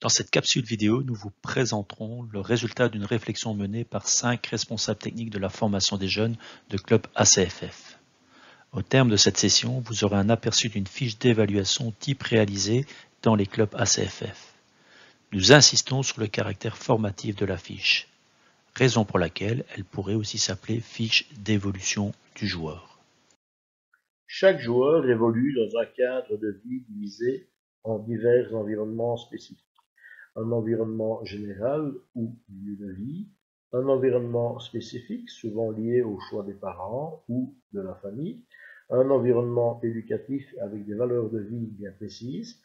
Dans cette capsule vidéo, nous vous présenterons le résultat d'une réflexion menée par 5 responsables techniques de la formation des jeunes de Club ACFF. Au terme de cette session, vous aurez un aperçu d'une fiche d'évaluation type réalisée dans les clubs ACFF. Nous insistons sur le caractère formatif de la fiche, raison pour laquelle elle pourrait aussi s'appeler fiche d'évolution du joueur. Chaque joueur évolue dans un cadre de vie divisé en divers environnements spécifiques. Un environnement général ou lieu de vie, un environnement spécifique, souvent lié au choix des parents ou de la famille, un environnement éducatif avec des valeurs de vie bien précises,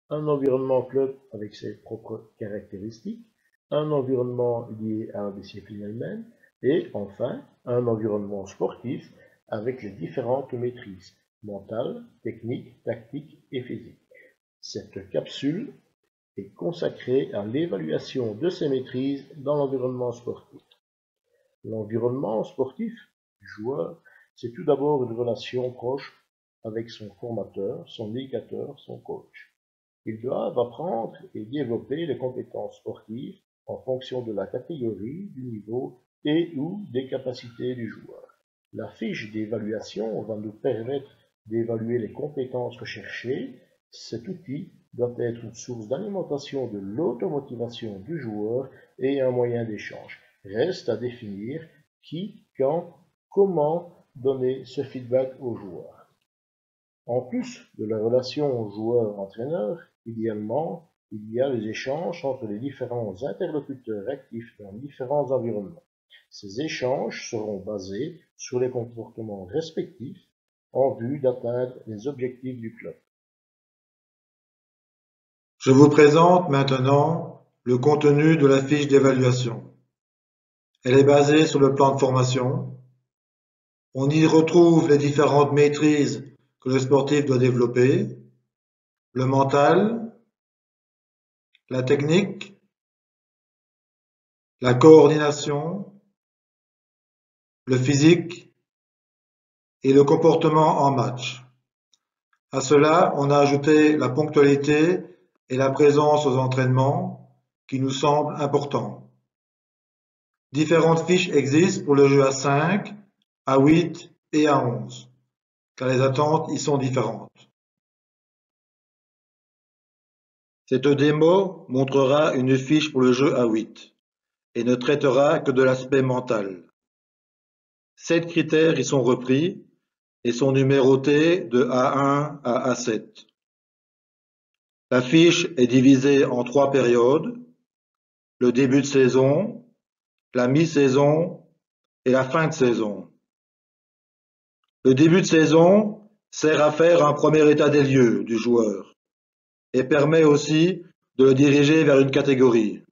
un environnement club avec ses propres caractéristiques, un environnement lié à la discipline elle-même, et enfin, un environnement sportif avec les différentes maîtrises mentales, techniques, tactiques et physiques. Cette capsule est consacrée à l'évaluation de ces maîtrises dans l'environnement sportif. L'environnement sportif du joueur, c'est tout d'abord une relation proche avec son formateur, son éducateur, son coach. Ils doivent apprendre et développer les compétences sportives en fonction de la catégorie, du niveau et ou des capacités du joueur. La fiche d'évaluation va nous permettre d'évaluer les compétences recherchées. Cet outil doit être une source d'alimentation de l'automotivation du joueur et un moyen d'échange. Reste à définir qui, quand, comment donner ce feedback au joueur. En plus de la relation joueur-entraîneur, idéalement, il y a les échanges entre les différents interlocuteurs actifs dans différents environnements. Ces échanges seront basés sur les comportements respectifs en vue d'atteindre les objectifs du club. Je vous présente maintenant le contenu de la fiche d'évaluation. Elle est basée sur le plan de formation. On y retrouve les différentes maîtrises que le sportif doit développer, le mental, la technique, la coordination, le physique et le comportement en match. À cela, on a ajouté la ponctualité et la présence aux entraînements qui nous semblent importants. Différentes fiches existent pour le jeu à 5, à 8 et à 11, car les attentes y sont différentes. Cette démo montrera une fiche pour le jeu à 8 et ne traitera que de l'aspect mental. 7 critères y sont repris et sont numérotés de A1 à A7. La fiche est divisée en 3 périodes, le début de saison, la mi-saison et la fin de saison. Le début de saison sert à faire un premier état des lieux du joueur et permet aussi de le diriger vers une catégorie.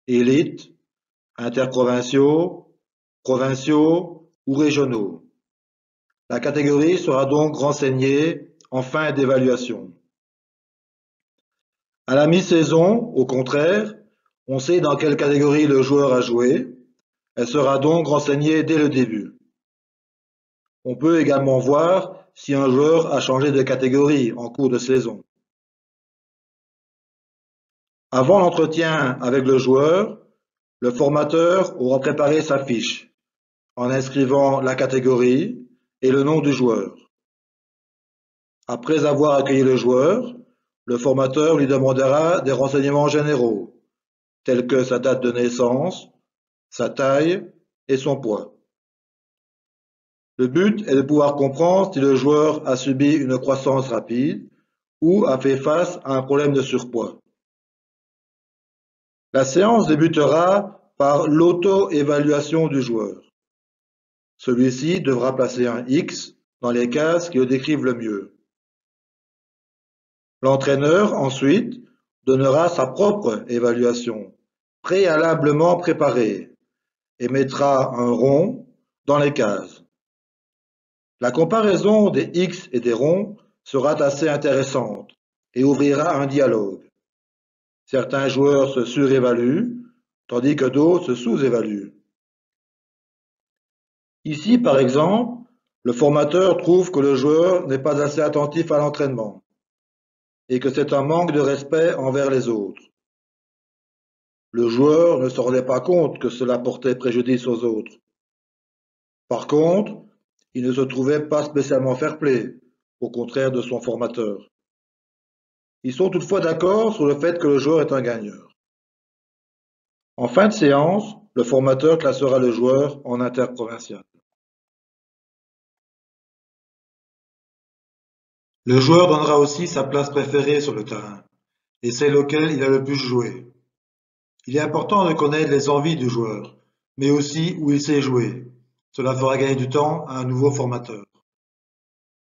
Élite, interprovinciaux, provinciaux ou régionaux. La catégorie sera donc renseignée en fin d'évaluation. À la mi-saison, au contraire, on sait dans quelle catégorie le joueur a joué. Elle sera donc renseignée dès le début. On peut également voir si un joueur a changé de catégorie en cours de saison. Avant l'entretien avec le joueur, le formateur aura préparé sa fiche en inscrivant la catégorie et le nom du joueur. Après avoir accueilli le joueur, le formateur lui demandera des renseignements généraux, tels que sa date de naissance, sa taille et son poids. Le but est de pouvoir comprendre si le joueur a subi une croissance rapide ou a fait face à un problème de surpoids. La séance débutera par l'auto-évaluation du joueur. Celui-ci devra placer un X dans les cases qui le décrivent le mieux. L'entraîneur, ensuite, donnera sa propre évaluation, préalablement préparée, et mettra un rond dans les cases. La comparaison des X et des ronds sera assez intéressante et ouvrira un dialogue. Certains joueurs se surévaluent, tandis que d'autres se sous-évaluent. Ici, par exemple, le formateur trouve que le joueur n'est pas assez attentif à l'entraînement et que c'est un manque de respect envers les autres. Le joueur ne se rendait pas compte que cela portait préjudice aux autres. Par contre, il ne se trouvait pas spécialement fair-play, au contraire de son formateur. Ils sont toutefois d'accord sur le fait que le joueur est un gagneur. En fin de séance, le formateur classera le joueur en interprovincial. Le joueur donnera aussi sa place préférée sur le terrain, et celle auquel il a le plus joué. Il est important de connaître les envies du joueur, mais aussi où il sait jouer. Cela fera gagner du temps à un nouveau formateur.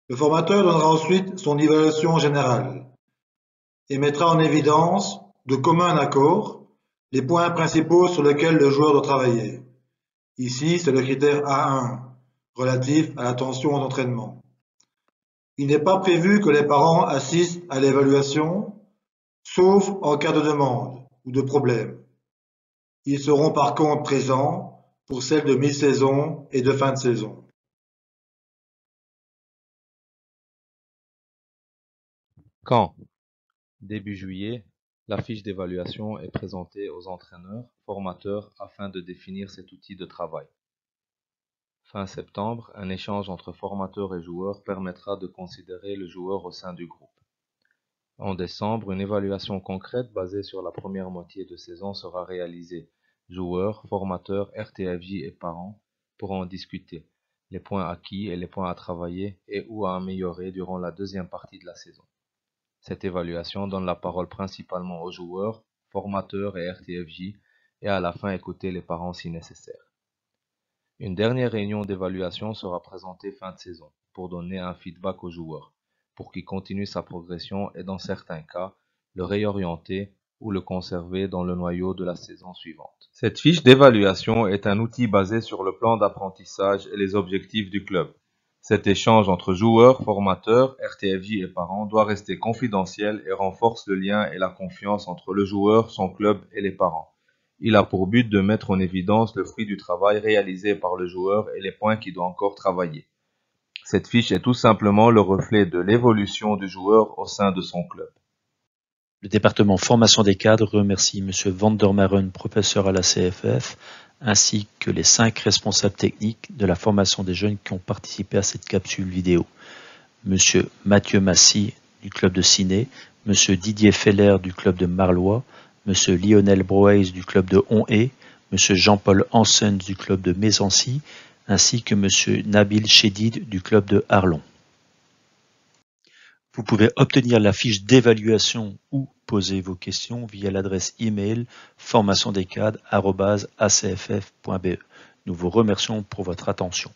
Le formateur donnera ensuite son évaluation générale et mettra en évidence, de commun accord, les points principaux sur lesquels le joueur doit travailler. Ici, c'est le critère A1, relatif à l'attention aux entraînements. Il n'est pas prévu que les parents assistent à l'évaluation, sauf en cas de demande ou de problème. Ils seront par contre présents pour celles de mi-saison et de fin de saison. Quand, début juillet, la fiche d'évaluation est présentée aux entraîneurs, formateurs afin de définir cet outil de travail. Fin septembre, un échange entre formateurs et joueurs permettra de considérer le joueur au sein du groupe. En décembre, une évaluation concrète basée sur la première moitié de saison sera réalisée. Joueurs, formateurs, RTFJ et parents pourront en discuter, les points acquis et les points à travailler et ou à améliorer durant la deuxième partie de la saison. Cette évaluation donne la parole principalement aux joueurs, formateurs et RTFJ et à la fin écouter les parents si nécessaire. Une dernière réunion d'évaluation sera présentée fin de saison pour donner un feedback aux joueurs, pour qu'il continue sa progression et dans certains cas, le réorienter ou le conserver dans le noyau de la saison suivante. Cette fiche d'évaluation est un outil basé sur le plan d'apprentissage et les objectifs du club. Cet échange entre joueurs, formateurs, RTFJ et parents doit rester confidentiel et renforce le lien et la confiance entre le joueur, son club et les parents. Il a pour but de mettre en évidence le fruit du travail réalisé par le joueur et les points qu'il doit encore travailler. Cette fiche est tout simplement le reflet de l'évolution du joueur au sein de son club. Le département formation des cadres remercie M. Vandermaren, professeur à la CFF, ainsi que les 5 responsables techniques de la formation des jeunes qui ont participé à cette capsule vidéo. M. Mathieu Massy du club de Ciney, M. Didier Feller du club de Marlois, M. Lionel Broeys du club de Honhaix, M. Jean-Paul Hansen du club de Mésancy, ainsi que M. Nabil Chedid du club de Arlon. Vous pouvez obtenir la fiche d'évaluation ou poser vos questions via l'adresse email formationdescadres@acff.be. Nous vous remercions pour votre attention.